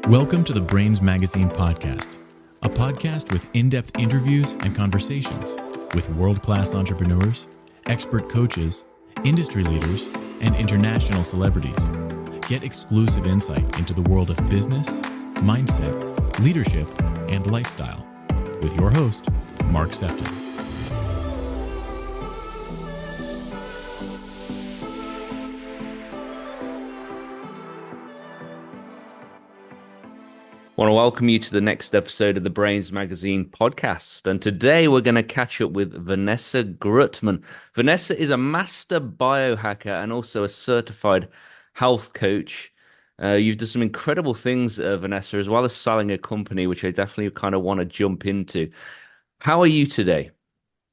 Welcome to the Brainz Magazine podcast, a podcast with in-depth interviews and conversations with world-class entrepreneurs, expert coaches, industry leaders, and international celebrities. Get exclusive insight into the world of business, mindset, leadership, and lifestyle with your host, Mark Sefton. I want to welcome you to the next episode of the Brainz Magazine podcast. And today we're going to catch up with Vanessa Grutman. Vanessa is a master biohacker and also a certified health coach. You've done some incredible things, Vanessa, as well as selling a company, which I definitely kind of want to jump into. How are you today?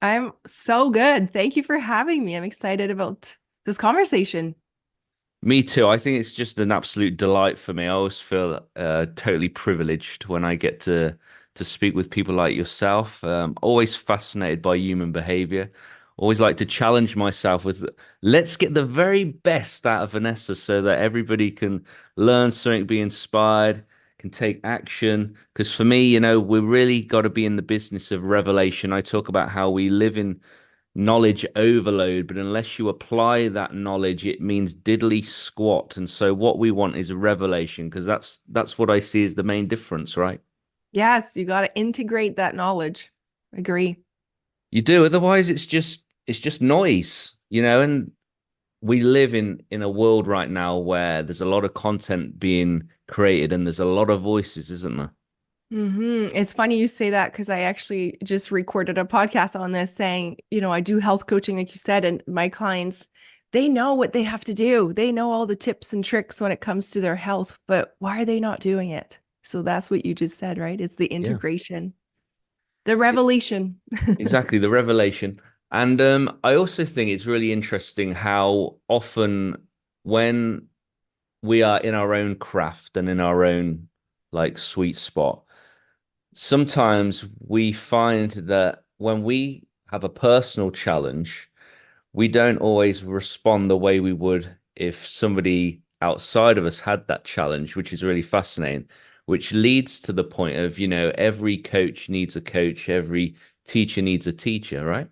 I'm so good. Thank you for having me. I'm excited about this conversation. Me too. I think it's just an absolute delight for me. I always feel totally privileged when I get to speak with people like yourself. Always fascinated by human behavior. Always like to challenge myself with, let's get the very best out of Vanessa so that everybody can learn something, be inspired, can take action. Because for me, you know, we really got to be in the business of revelation. I talk about how we live in knowledge overload, but unless you apply that knowledge, it means diddly squat. And so what we want is revelation, because that's what I see as the main difference, right? Yes, you got to integrate that knowledge. Agree. You do. Otherwise, it's just noise, you know. And we live in a world right now where there's a lot of content being created and there's a lot of voices, isn't there? It's funny you say that because I actually just recorded a podcast on this saying, you know, I do health coaching, like you said, and my clients, they know what they have to do. They know all the tips and tricks when it comes to their health, but why are they not doing it? So that's what you just said, right? It's the integration, the revelation. Exactly, the revelation. And I also think it's really interesting how often when we are in our own craft and in our own like sweet spot, sometimes we find that when we have a personal challenge, we don't always respond the way we would if somebody outside of us had that challenge, which is really fascinating, which leads to the point of, you know, every coach needs a coach, every teacher needs a teacher, right?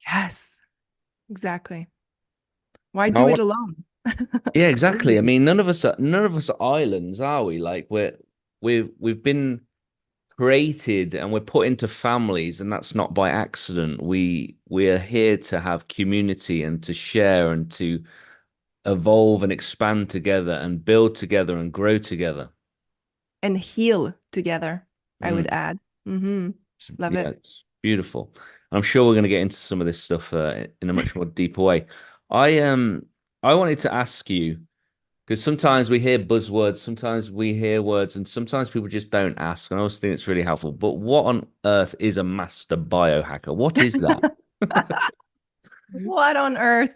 Yes, exactly. Why Now, do it alone? yeah, exactly. I mean, none of us are islands, are we? Like we've been created and we're put into families, and that's not by accident. We are here to have community and to share and to evolve and expand together and build together and grow together And heal together, I would add. Love Yeah, it. it's beautiful. I'm sure we're going to get into some of this stuff in a much more deeper way. I wanted to ask you, because sometimes we hear buzzwords, sometimes we hear words, and sometimes people just don't ask. And I also think it's really helpful. But what on earth is a master biohacker? What is that? What on earth?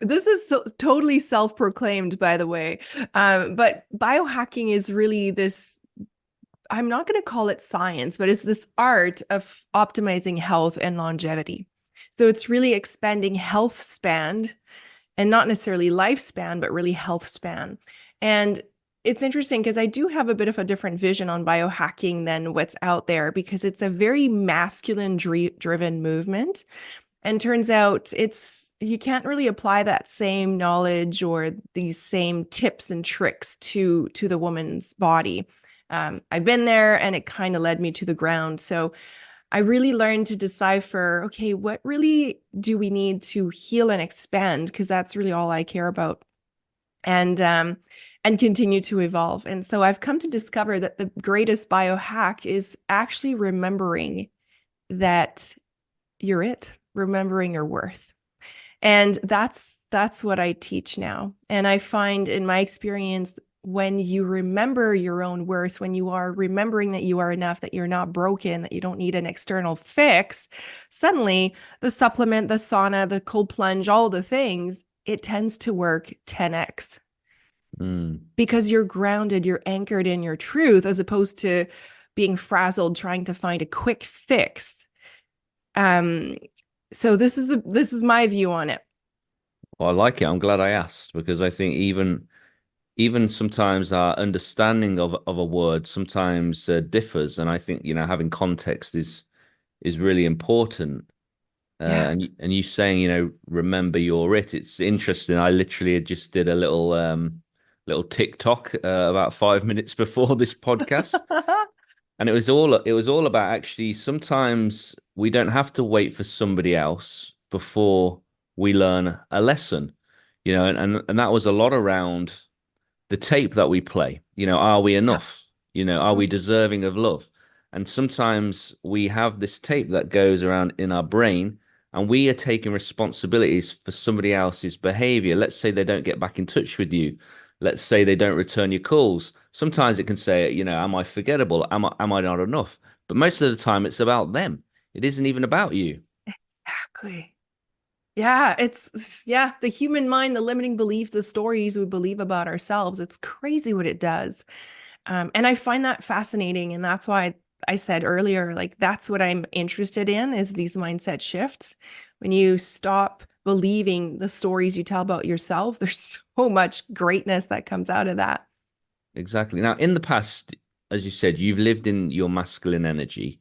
This is totally self-proclaimed, by the way. But biohacking is really this, I'm not going to call it science, but it's this art of optimizing health and longevity. So it's really expanding health span and not necessarily lifespan, but really health span. And it's interesting because I do have a bit of a different vision on biohacking than what's out there, because it's a very masculine driven movement. And turns out you can't really apply that same knowledge or these same tips and tricks to the woman's body. I've been there and it kind of led me to the ground. So I really learned to decipher, okay, what really do we need to heal and expand? Because that's really all I care about. And continue to evolve. And so I've come to discover that the greatest biohack is actually remembering that you're it. Remembering your worth. And that's what I teach now. And I find in my experience, when you remember your own worth, when you are remembering that you are enough, that you're not broken, that you don't need an external fix, suddenly the supplement, the sauna, the cold plunge, all the things, it tends to work 10x. Because you're grounded, you're anchored in your truth, as opposed to being frazzled, trying to find a quick fix. So this is my view on it. Well, I like it. I'm glad I asked, because I think even even sometimes our understanding of a word sometimes differs, and I think having context is really important. Yeah. And you saying, remember your it. It's interesting. I literally just did a little TikTok about 5 minutes before this podcast, and it was all about actually sometimes we don't have to wait for somebody else before we learn a lesson, and that was a lot around the tape that we play. Are we Yeah. enough? Are we deserving of love? And sometimes we have this tape that goes around in our brain, and we are taking responsibilities for somebody else's behavior. Let's say they don't get back in touch with you. Let's say they don't return your calls. Sometimes it can say, am I forgettable? Am I not enough? But most of the time, it's about them. It isn't even about you. Exactly. Yeah, yeah, the human mind, the limiting beliefs, the stories we believe about ourselves. It's crazy what it does. And I find that fascinating. And that's why I said earlier, like, that's what I'm interested in is these mindset shifts. When you stop believing the stories you tell about yourself, there's so much greatness that comes out of that. Exactly. Now, in the past, as you said, you've lived in your masculine energy.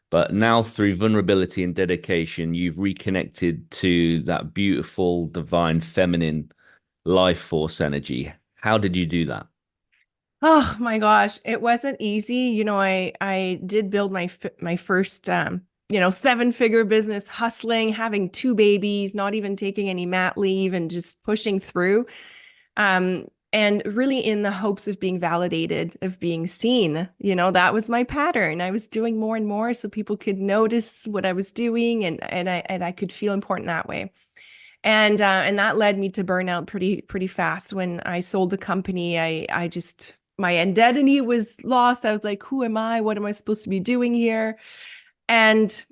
But now, through vulnerability and dedication, you've reconnected to that beautiful, divine, feminine life force energy. How did you do that? Oh my gosh, it wasn't easy. I did build my first 7-figure business, hustling, having 2 babies, not even taking any mat leave and just pushing through. And really in the hopes of being validated, of being seen. That was my pattern. I was doing more and more so people could notice what I was doing and I could feel important that way. And that led me to burnout pretty fast. When I sold the company, I just my identity was lost. I was like, who am I? What am I supposed to be doing here? And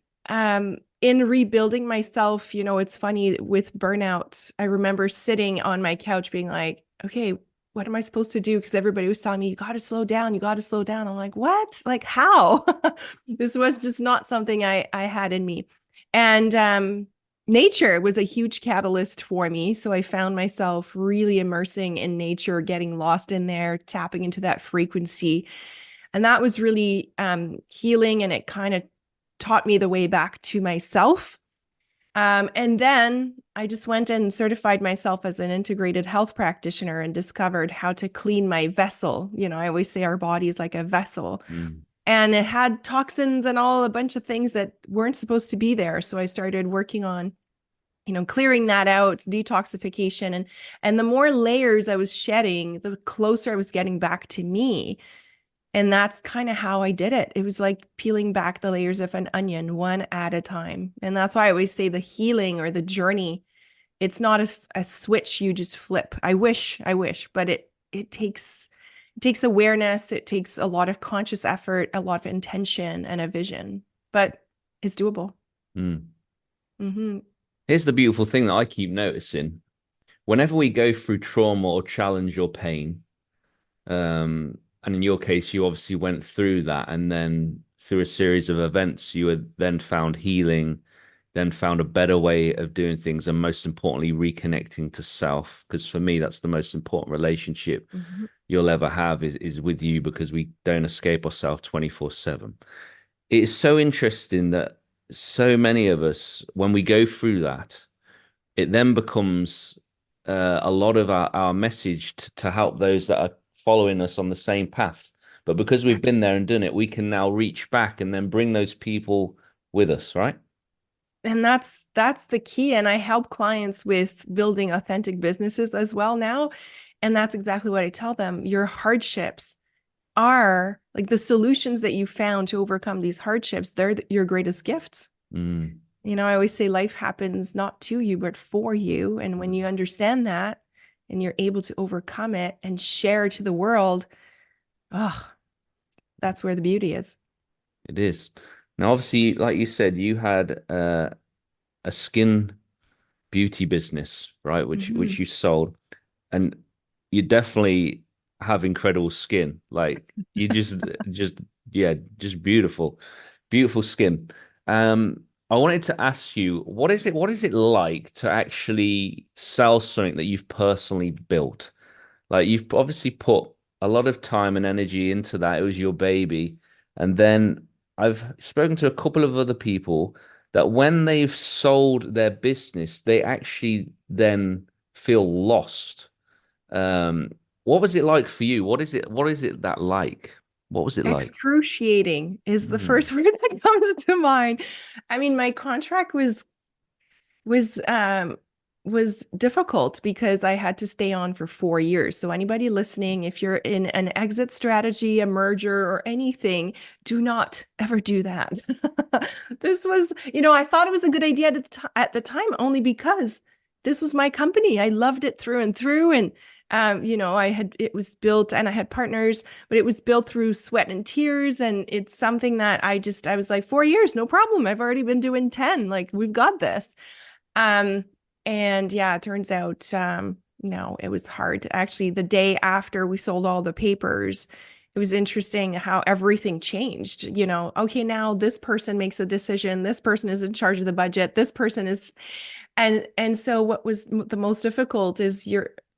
in rebuilding myself, it's funny with burnout. I remember sitting on my couch being like, okay, what am I supposed to do? Because everybody was telling me, you got to slow down. You got to slow down. I'm like, what? Like, how? This was just not something I had in me. And nature was a huge catalyst for me. So I found myself really immersing in nature, getting lost in there, tapping into that frequency. And that was really healing. And it kind of taught me the way back to myself. And then I just went and certified myself as an integrated health practitioner and discovered how to clean my vessel. I always say our body is like a vessel. Mm. And it had toxins and a bunch of things that weren't supposed to be there. So I started working on clearing that out, detoxification. And the more layers I was shedding, the closer I was getting back to me. And that's kind of how I did it. It was like peeling back the layers of an onion one at a time. And that's why I always say the healing or the journey, it's not a switch you just flip. I wish, but it takes awareness, it takes a lot of conscious effort, a lot of intention and a vision, but it's doable. Mm. Mm-hmm. Here's the beautiful thing that I keep noticing. Whenever we go through trauma or challenge or pain, and in your case, you obviously went through that, and then through a series of events, you had then found healing, then found a better way of doing things, and most importantly, reconnecting to self. Because for me, that's the most important relationship Mm-hmm. you'll ever have is with you, because we don't escape ourselves 24/7. It's so interesting that so many of us, when we go through that, it then becomes a lot of our message to help those that are following us on the same path. But because we've been there and done it, we can now reach back and then bring those people with us, right? And that's the key. And I help clients with building authentic businesses as well now. And that's exactly what I tell them. Your hardships are like the solutions that you found to overcome these hardships. They're your greatest gifts. Mm. I always say life happens not to you, but for you. And when you understand that and you're able to overcome it and share to the world, oh, that's where the beauty is. It is. Now, obviously, like you said, you had a skin beauty business, right? Which Mhm. you sold, and you definitely have incredible skin. Like you just yeah, just beautiful, beautiful skin. I wanted to ask you, what is it like to actually sell something that you've personally built? Like you've obviously put a lot of time and energy into that. It was your baby. And then I've spoken to a couple of other people that when they've sold their business, they actually then feel lost. What was it like for you? What is it that like? What was it like? Excruciating is the Mm. first word that comes to mind. I mean, my contract was um was difficult because I had to stay on for 4 years. So anybody listening, if you're in an exit strategy, a merger or anything, do not ever do that. This was, I thought it was a good idea at the time only because this was my company. I loved it through and through. And it was built and I had partners, but it was built through sweat and tears. And it's something that I was like, 4 years, no problem. I've already been doing 10. Like, we've got this. Um, and yeah, it turns out, no, it was hard. Actually, the day after we sold all the papers, it was interesting how everything changed. Okay, now this person makes a decision. This person is in charge of the budget. This person is, and so what was the most difficult is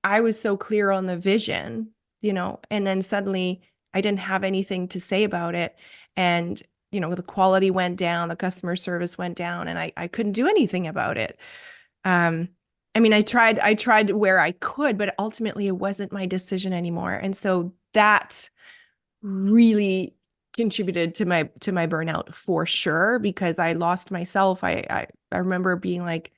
I was so clear on the vision, and then suddenly I didn't have anything to say about it. And, the quality went down, the customer service went down, and I couldn't do anything about it. Um, I mean, I tried where I could, but ultimately it wasn't my decision anymore. And so that really contributed to my burnout for sure, because I lost myself. I remember being like,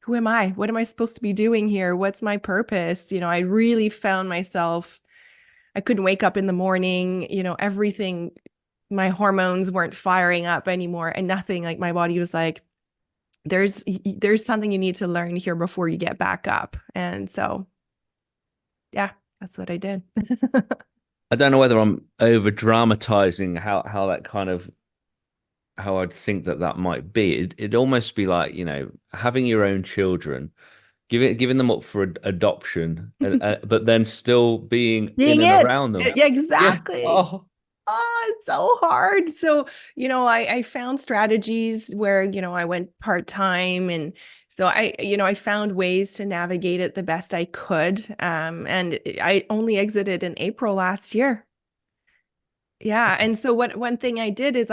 who am I? What am I supposed to be doing here? What's my purpose? I really found myself, I couldn't wake up in the morning, everything, my hormones weren't firing up anymore and nothing. Like, my body was like, there's something you need to learn here before you get back up. And so, yeah, that's what I did. I don't know whether I'm over dramatizing how that kind of how I'd think that might be. It'd almost be like, having your own children, giving them up for adoption, but then still being in Being and it. around them. Yeah, Yeah. exactly. Oh. Oh, it's so hard. So, I found strategies where, I went part-time, and so I found ways to navigate it the best I could. And I only exited in April last year. Yeah. And so one thing I did is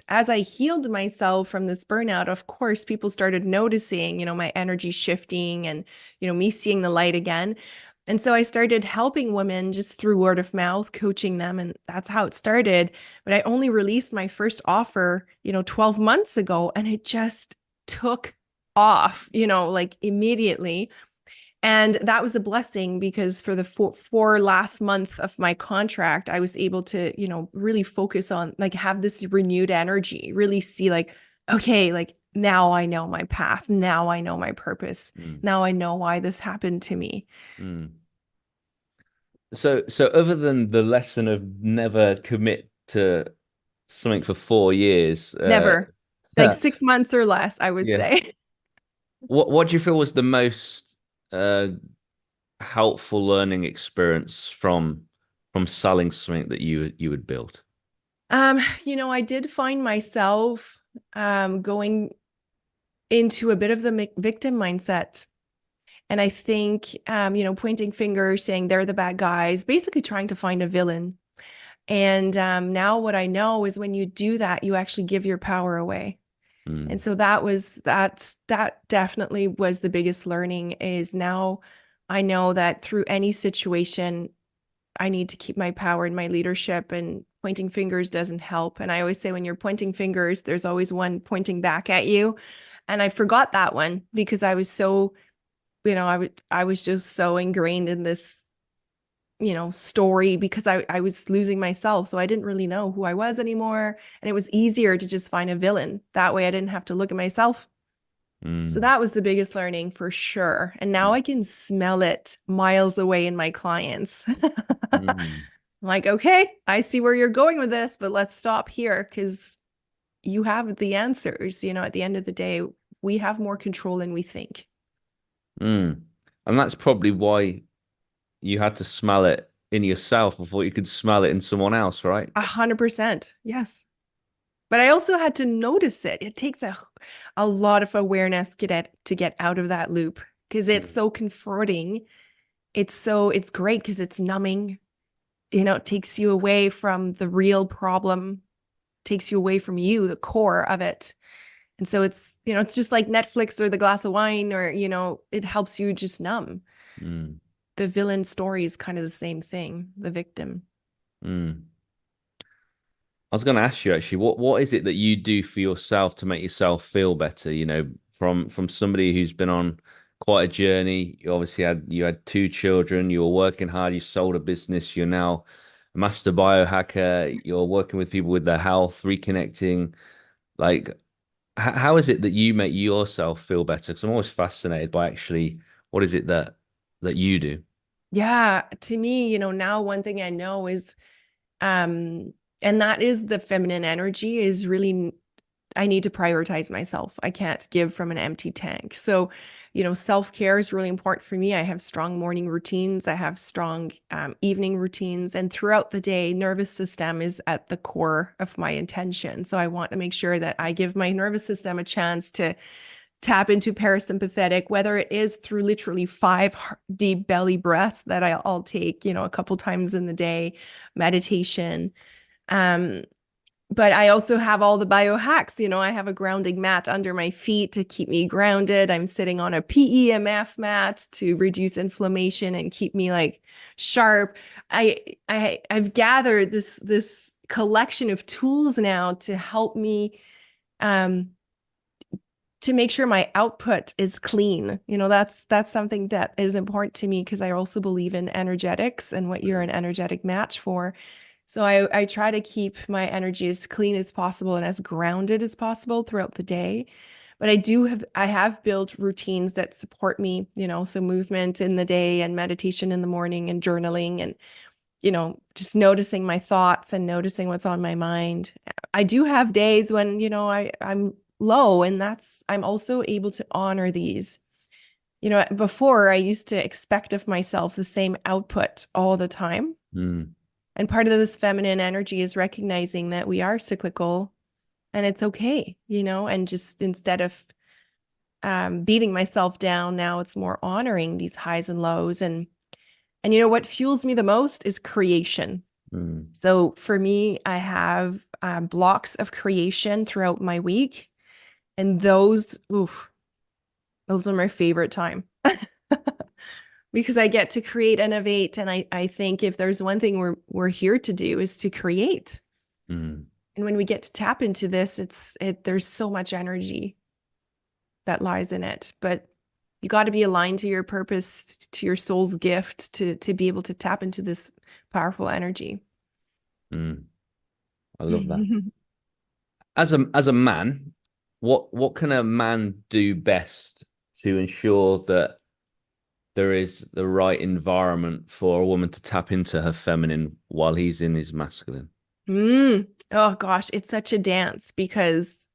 as I healed myself from this burnout, of course, people started noticing, my energy shifting and, me seeing the light again. And so I started helping women just through word of mouth, coaching them. And that's how it started. But I only released my first offer, 12 months ago, and it just took off, like immediately. And that was a blessing because for the four last month of my contract, I was able to, really focus on, like, have this renewed energy, really see like, okay, like, now I know my path. Now I know my purpose. Mm, Now I know why this happened to me. mm. So other than the lesson of never commit to something for 4 years, Never. Like 6 months or less, I would yeah. say. What do you feel was the most uh helpful learning experience from selling something that you had built? I did find myself going into a bit of the victim mindset. And I think, pointing fingers, saying they're the bad guys, basically trying to find a villain. And now what I know is when you do that, you actually give your power away. And Mm, so that definitely was the biggest learning. Is now I know that through any situation, I need to keep my power and my leadership, and pointing fingers doesn't help. And I always say, when you're pointing fingers, there's always one pointing back at you. And I forgot that one because I was so, I was just so ingrained in this, story, because I was losing myself. So I didn't really know who I was anymore. And it was easier to just find a villain. That way I didn't have to look at myself. So mm, that was the biggest learning for sure. And now I can smell it miles away in my clients. mm, Like, okay, I see where you're going with this, but let's stop here because you have the answers. At the end of the day, we have more control than we think. mm. And that's probably why you had to smell it in yourself before you could smell it in someone else, right? 100%. Yes. But I also had to notice it. It takes a lot of awareness to get out of that loop, because it's Mm, so confronting it's great because it's numbing. It takes you away from the real problem, takes you away from you, the core of it. And so it's just like Netflix or the glass of wine, or, it helps you just numb. Mm. The villain story is kind of the same thing, the victim. Mm. I was going to ask you actually, what is it that you do for yourself to make yourself feel better? From somebody who's been on quite a journey. You had two children. You were working hard. You sold a business. You're now a master biohacker. You're working with people with their health, reconnecting. Like, how is it that you make yourself feel better? Because I'm always fascinated by actually what is it that you do? Yeah, to me, now one thing I know is, um, and that is the feminine energy is really, I need to prioritize myself. I can't give from an empty tank. So, self-care is really important for me. I have strong morning routines. I have strong evening routines. And throughout the day, nervous system is at the core of my intention. So I want to make sure that I give my nervous system a chance to tap into parasympathetic, whether it is through literally 5 deep belly breaths that I'll take, a couple times in the day, meditation. Um, but I also have all the biohacks. I have a grounding mat under my feet to keep me grounded. I'm sitting on a PEMF mat to reduce inflammation and keep me like sharp. I've gathered this collection of tools now to help me to make sure my output is clean. That's something that is important to me because I also believe in energetics and what you're an energetic match for. So I try to keep my energy as clean as possible and as grounded as possible throughout the day. But I have built routines that support me, so movement in the day and meditation in the morning and journaling and, just noticing my thoughts and noticing what's on my mind. I do have days when, I'm low, and I'm also able to honor these. Before I used to expect of myself the same output all the time. Mm. And part of this feminine energy is recognizing that we are cyclical and it's okay, and just instead of beating myself down, now it's more honoring these highs and lows. And what fuels me the most is creation. Mm. So for me, I have blocks of creation throughout my week. And those are my favorite time. Because I get to create, innovate. And I think if there's one thing we're here to do is to create. Mm. And when we get to tap into this, there's so much energy that lies in it. But you got to be aligned to your purpose, to your soul's gift to be able to tap into this powerful energy. Mm. I love that. As a man, what can a man do best to ensure that there is the right environment for a woman to tap into her feminine while he's in his masculine? Oh gosh, it's such a dance because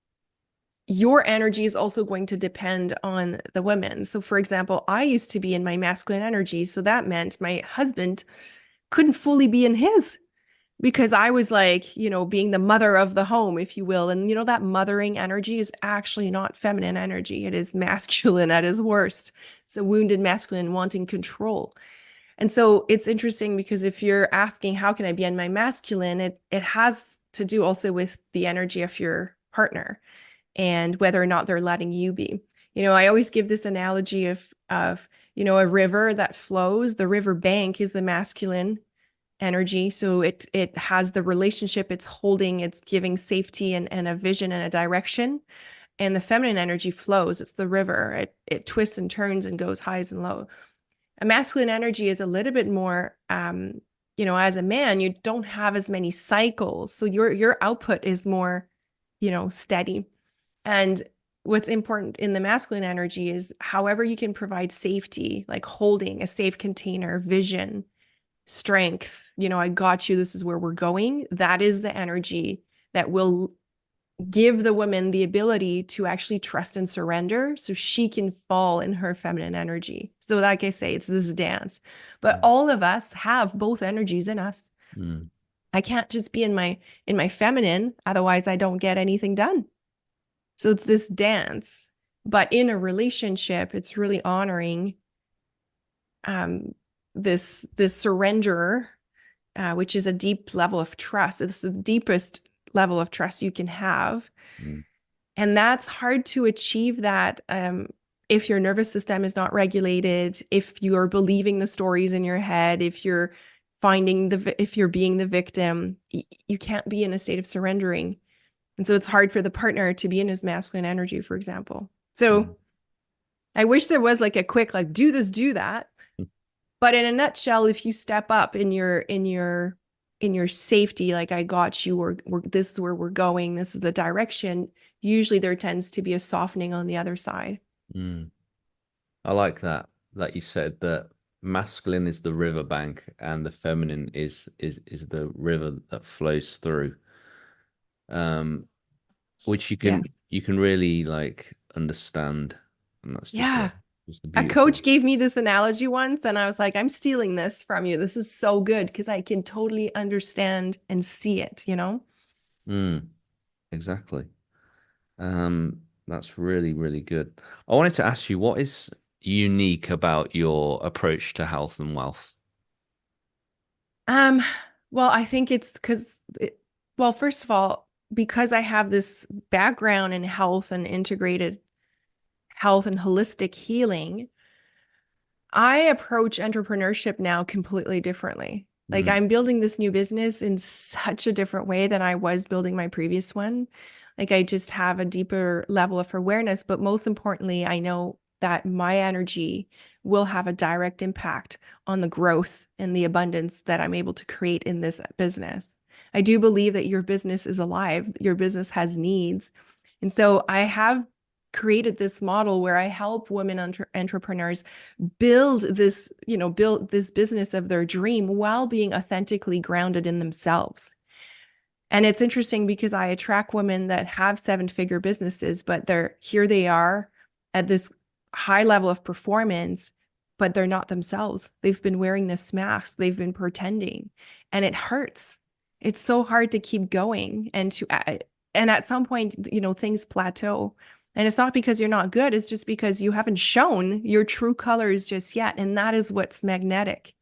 your energy is also going to depend on the women. So for example, I used to be in my masculine energy. So that meant my husband couldn't fully be in his because I was like, being the mother of the home, if you will. And that mothering energy is actually not feminine energy. It is masculine at its worst. It's a wounded masculine wanting control. And so it's interesting because if you're asking, how can I be in my masculine? It has to do also with the energy of your partner and whether or not they're letting you be. I always give this analogy of a river that flows. The river bank is the masculine energy. So it has the relationship, it's holding, it's giving safety and a vision and a direction. And the feminine energy flows. It's the river. It twists and turns and goes highs and low. A masculine energy is a little bit more, as a man, you don't have as many cycles. So your output is more, steady. And what's important in the masculine energy is however you can provide safety, like holding a safe container, vision, strength, I got you, this is where we're going. That is the energy that will give the woman the ability to actually trust and surrender so she can fall in her feminine energy. So like I say, it's this dance, but all of us have both energies in us. Mm. I can't just be in my feminine, otherwise I don't get anything done. So it's this dance, but in a relationship, it's really honoring this surrender, which is a deep level of trust. It's the deepest level of trust you can have. Mm. And that's hard to achieve that if your nervous system is not regulated, if you're believing the stories in your head, if you're if you're being the victim, you can't be in a state of surrendering. And so it's hard for the partner to be in his masculine energy, for example. So I wish there was like a quick, like, do this, do that. But in a nutshell, if you step up in your safety, like, I got you, or this is where we're going, this is the direction, usually there tends to be a softening on the other side. Mm. I like that you said that masculine is the riverbank and the feminine is the river that flows through. Which Yeah. you can really like understand, and that's just Yeah. just a A beautiful. coach gave me this analogy once, and I was like, I'm stealing this from you. This is so good because I can totally understand and see it, you know? Exactly. That's really, really good. I wanted to ask you, what is unique about your approach to health and wealth? Um, well, I think it's well, first of all, because I have this background in health and integrated health and holistic healing, I approach entrepreneurship now completely differently. Like, Mm, I'm building this new business in such a different way than I was building my previous one. Like, I just have a deeper level of awareness, but most importantly, I know that my energy will have a direct impact on the growth and the abundance that I'm able to create in this business. I do believe that your business is alive, your business has needs. And so I have created this model where I help women entrepreneurs build this, build this business of their dream while being authentically grounded in themselves. And it's interesting because I attract women that have 7-figure businesses, but they are at this high level of performance, but they're not themselves. They've been wearing this mask, they've been pretending, and it hurts. It's so hard to keep going and at some point, things plateau. And it's not because you're not good, it's just because you haven't shown your true colors just yet. And that is what's magnetic.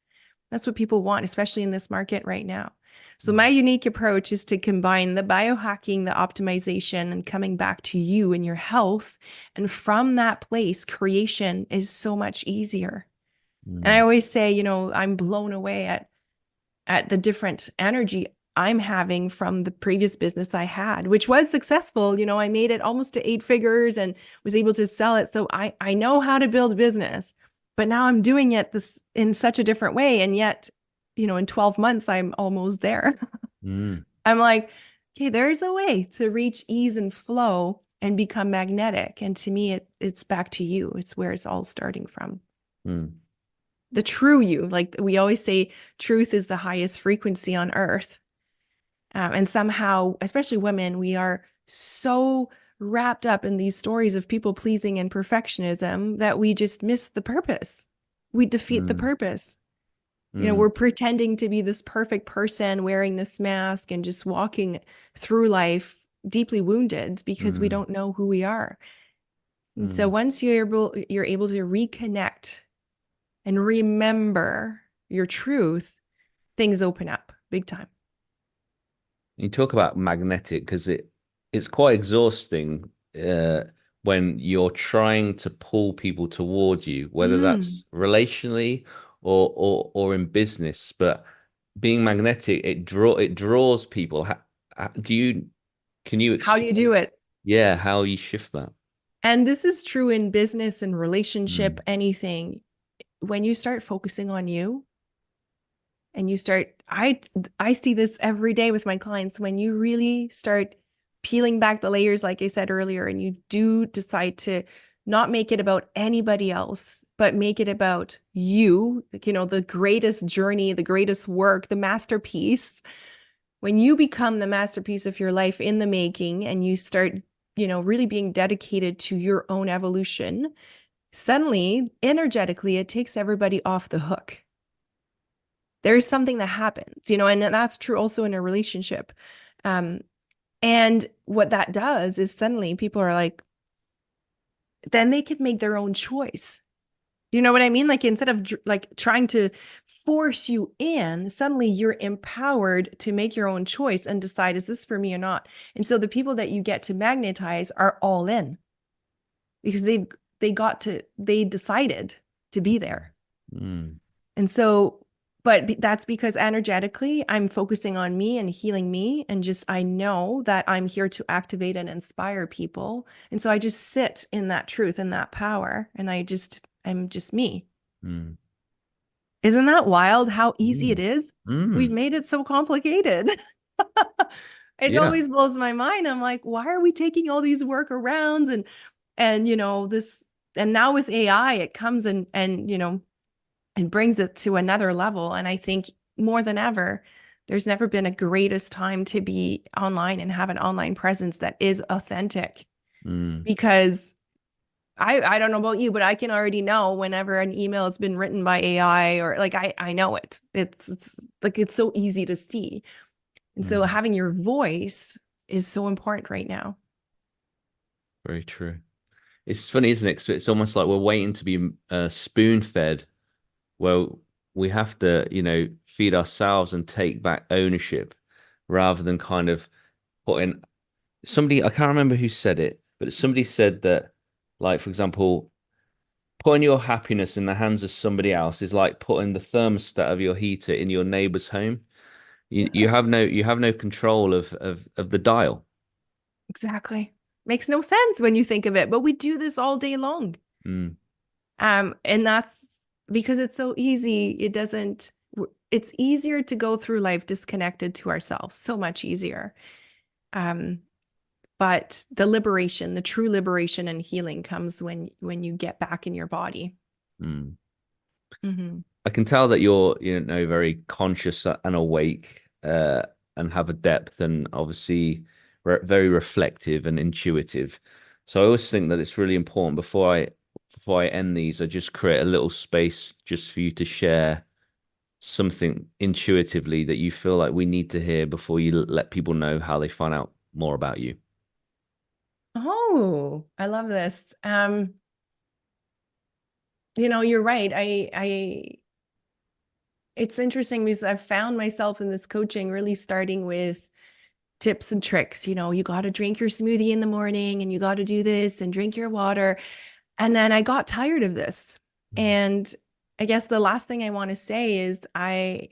That's what people want, especially in this market right now. So my unique approach is to combine the biohacking, the optimization, and coming back to you and your health. And from that place, creation is so much easier. And I mm, always say, I'm blown away at the different energy I'm having from the previous business I had, which was successful. I made it almost to 8 figures and was able to sell it. So I know how to build a business, but now I'm doing it this in such a different way. And yet, in 12 months, I'm almost there. mm, I'm like, okay, there's a way to reach ease and flow and become magnetic. And to me, it's back to you. It's where it's all starting from. mm, The true you, like we always say, truth is the highest frequency on earth. And somehow, especially women, we are so wrapped up in these stories of people pleasing and perfectionism that we just miss the purpose. We defeat the mm, purpose. mm, We're pretending to be this perfect person wearing this mask and just walking through life deeply wounded because we mm, don't know who we are. And so mm. once you're able to reconnect and remember your truth, things open up big time. You talk about magnetic because it's quite exhausting when you're trying to pull people towards you, whether Mm. that's relationally or in business. But being magnetic, it draws people. Do you can you How do you explain? do it? Yeah, how you shift that? And this is true in business and relationship, Mm, anything. When you start focusing on you and you start, I see this every day with my clients. When you really start peeling back the layers, like I said earlier, and you do decide to not make it about anybody else, but make it about you, like, the greatest journey, the greatest work, the masterpiece. When you become the masterpiece of your life in the making and you start, really being dedicated to your own evolution, suddenly, energetically, it takes everybody off the hook. There's something that happens, and that's true also in a relationship. Um, and what that does is suddenly people are like, then they can make their own choice. Do you know what I mean? Like instead of like trying to force you in, suddenly you're empowered to make your own choice and decide, is this for me or not? And so the people that you get to magnetize are all in because they decided to be there. Mm. And so, but that's because energetically I'm focusing on me and healing me. And just, I know that I'm here to activate and inspire people. And so I just sit in that truth and that power. And I'm just me. Mm. Isn't that wild how easy Mm. it is? Mm. We've made it so complicated. It Yeah. always blows my mind. I'm like, why are we taking all these workarounds and this, and now with AI, it comes and and brings it to another level. And I think more than ever, there's never been a greatest time to be online and have an online presence that is authentic. Mm. Because I don't know about you, but I can already know whenever an email has been written by AI or like I know it. It's like it's so easy to see. And so having your voice is so important right now. Very true. It's funny, isn't it? 'Cause it's almost like we're waiting to be spoon-fed. Well, we have to, feed ourselves and take back ownership rather than kind of putting somebody, I can't remember who said it, but somebody said that, like, for example, putting your happiness in the hands of somebody else is like putting the thermostat of your heater in your neighbor's home. You have no control of the dial. Exactly. Makes no sense when you think of it, but we do this all day long. Mm. And that's because it's so easy. It's easier to go through life disconnected to ourselves, so much easier. But the true liberation and healing comes when you get back in your body. Mm. Mm-hmm. I can tell that you're, very conscious and awake, and have a depth, and obviously very reflective and intuitive. So I always think that it's really important before I end these, I just create a little space just for you to share something intuitively that you feel like we need to hear before you let people know how they find out more about you. Oh, I love this. You're right. It's interesting because I've found myself in this coaching really starting with tips and tricks. You got to drink your smoothie in the morning and you got to do this and drink your water. And then I got tired of this. And I guess the last thing I want to say is the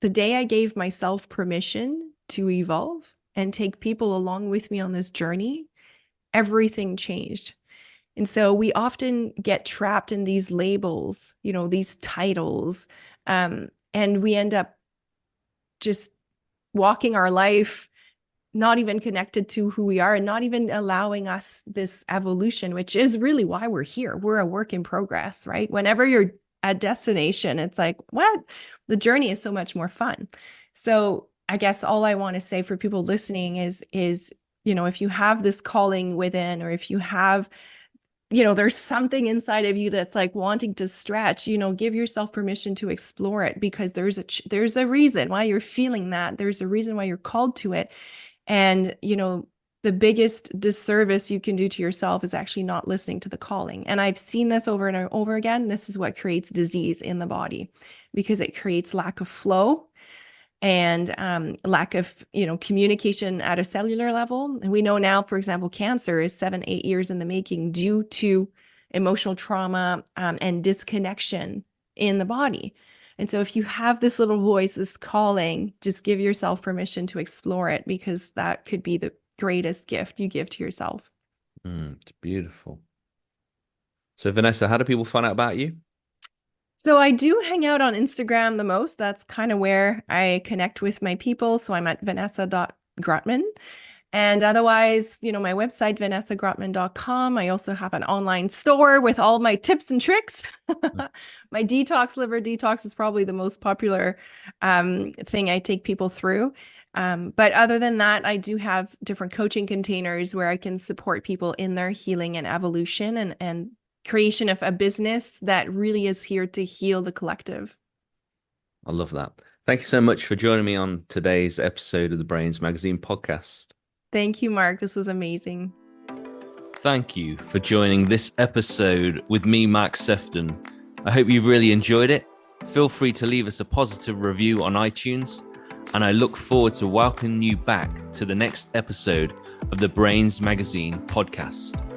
day I gave myself permission to evolve and take people along with me on this journey, everything changed. And so we often get trapped in these labels, these titles, and we end up just walking our life not even connected to who we are and not even allowing us this evolution, which is really why we're here. We're a work in progress, right? Whenever you're at destination, it's like, what? The journey is so much more fun. So I guess all I want to say for people listening is, if you have this calling within, or if you have, there's something inside of you that's like wanting to stretch, give yourself permission to explore it, because there's a reason why you're feeling that. There's a reason why you're called to it. And, the biggest disservice you can do to yourself is actually not listening to the calling. And I've seen this over and over again. This is what creates disease in the body, because it creates lack of flow and lack of, communication at a cellular level. And we know now, for example, cancer is 7-8 years in the making due to emotional trauma and disconnection in the body. And so if you have this little voice, this calling, just give yourself permission to explore it, because that could be the greatest gift you give to yourself. It's beautiful. So Vanessa, how do people find out about you? So I do hang out on Instagram the most. That's kind of where I connect with my people. So I'm at vanessa.grotman. And otherwise, my website, vanessagrotman.com. I also have an online store with all my tips and tricks. My liver detox is probably the most popular thing I take people through. But other than that, I do have different coaching containers where I can support people in their healing and evolution and creation of a business that really is here to heal the collective. I love that. Thank you so much for joining me on today's episode of the Brainz Magazine podcast. Thank you, Mark. This was amazing. Thank you for joining this episode with me, Mark Sefton. I hope you've really enjoyed it. Feel free to leave us a positive review on iTunes, and I look forward to welcoming you back to the next episode of the Brainz Magazine podcast.